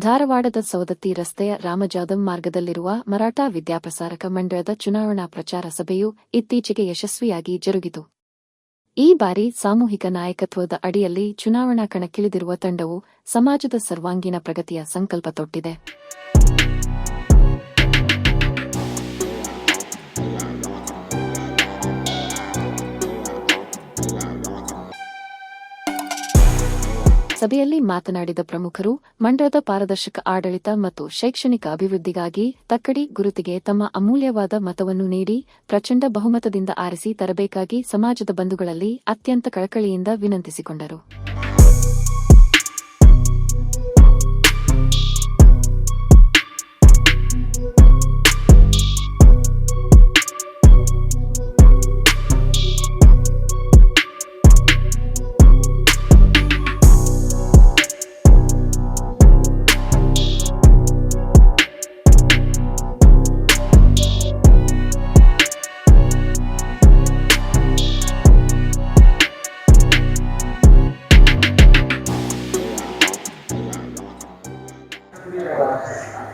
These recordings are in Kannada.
ಧಾರವಾಡದ ಸವದತ್ತಿ ರಸ್ತೆಯ ರಾಮಜಾದಂ ಮಾರ್ಗದಲ್ಲಿರುವ ಮರಾಠ ವಿದ್ಯಾಪ್ರಸಾರಕ ಮಂಡಳದ ಚುನಾವಣಾ ಪ್ರಚಾರ ಸಭೆಯು ಇತ್ತೀಚೆಗೆ ಯಶಸ್ವಿಯಾಗಿ ಜರುಗಿತು. ಈ ಬಾರಿ ಸಾಮೂಹಿಕ ನಾಯಕತ್ವದ ಅಡಿಯಲ್ಲಿ ಚುನಾವಣಾ ಕಣಕ್ಕಿಳಿದಿರುವ ತಂಡವು ಸಮಾಜದ ಸರ್ವಾಂಗೀಣ ಪ್ರಗತಿಯ ಸಂಕಲ್ಪ ತೊಟ್ಟಿದೆ. ಸಭೆಯಲ್ಲಿ ಮಾತನಾಡಿದ ಪ್ರಮುಖರು, ಮಂಡಳದ ಪಾರದರ್ಶಕ ಆಡಳಿತ ಮತ್ತು ಶೈಕ್ಷಣಿಕ ಅಭಿವೃದ್ಧಿಗಾಗಿ ತಕ್ಕಡಿ ಗುರುತಿಗೆ ತಮ್ಮ ಅಮೂಲ್ಯವಾದ ಮತವನ್ನು ನೀಡಿ ಪ್ರಚಂಡ ಬಹುಮತದಿಂದ ಆರಿಸಿ ತರಬೇಕಾಗಿ ಸಮಾಜದ ಬಂಧುಗಳಲ್ಲಿ ಅತ್ಯಂತ ಕಳಕಳಿಯಿಂದ ವಿನಂತಿಸಿಕೊಂಡರು.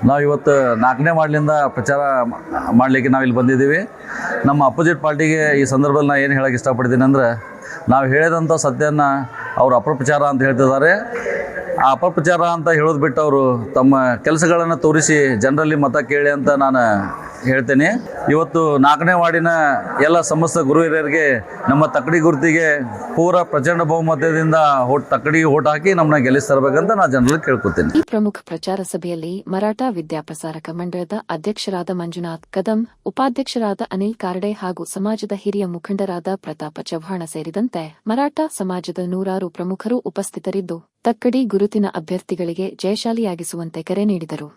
ನಾವು ಇವತ್ತು 4ನೇ ವಾರ್ಡ್ಲಿಂದ ಪ್ರಚಾರ ಮಾಡಲಿಕ್ಕೆ ನಾವಿಲ್ಲಿ ಬಂದಿದ್ದೀವಿ. ನಮ್ಮ ಅಪೋಸಿಟ್ ಪಾರ್ಟಿಗೆ ಈ ಸಂದರ್ಭದಲ್ಲಿ ನಾನು ಏನು ಹೇಳೋಕ್ಕೆ ಇಷ್ಟಪಡ್ತೀನಿ ಅಂದರೆ, ನಾವು ಹೇಳಿದಂಥ ಸತ್ಯನ ಅವರು ಅಪಪ್ರಚಾರ ಅಂತ ಹೇಳ್ತಿದ್ದಾರೆ. ಆ ಅಪಪ್ರಚಾರ ಅಂತ ಹೇಳೋದು ಬಿಟ್ಟು ಅವರು ತಮ್ಮ ಕೆಲಸಗಳನ್ನು ತೋರಿಸಿ ಜನರಲ್ಲಿ ಮತ ಕೇಳಿ ಅಂತ ನಾನು ಹೇಳ್ತೇನೆ. ಇವತ್ತು 4ನೇ ವಾರ್ಡಿನ ಎಲ್ಲ ಸಮಸ್ತ ಗುರು ಹಿರಿಯರಿಗೆ ನಮ್ಮ ತಕ್ಕಡಿ ಗುರುತಿಗೆ ಪೂರ ಪ್ರಚಂಡ ಬಹುಮತದಿಂದ ತಕ್ಕಡಿಗೆ ಓಟ್ ಹಾಕಿ ನಮ್ಮನ್ನ ಗೆಲ್ಲಿಸ್ತರಬೇಕಂತ ನಾನು ಜನರಲ್ಲಿ ಕೇಳ್ಕೊತೀನಿ. ಈ ಪ್ರಮುಖ ಪ್ರಚಾರ ಸಭೆಯಲ್ಲಿ ಮರಾಠ ವಿದ್ಯಾಪ್ರಸಾರಕ ಮಂಡಳದ ಅಧ್ಯಕ್ಷರಾದ ಮಂಜುನಾಥ್ ಕದಂ, ಉಪಾಧ್ಯಕ್ಷರಾದ ಅನಿಲ್ ಕಾರ್ಡೆ ಹಾಗೂ ಸಮಾಜದ ಹಿರಿಯ ಮುಖಂಡರಾದ ಪ್ರತಾಪ ಚವ್ಹಾಣ ಸೇರಿದಂತೆ ಮರಾಠ ಸಮಾಜದ ನೂರಾರು ಪ್ರಮುಖರು ಉಪಸ್ಥಿತರಿದ್ದು ತಕ್ಕಡಿ ಗುರುತಿನ ಅಭ್ಯರ್ಥಿಗಳಿಗೆ ಜಯಶಾಲಿಯಾಗಿಸುವಂತೆ ಕರೆ ನೀಡಿದರು.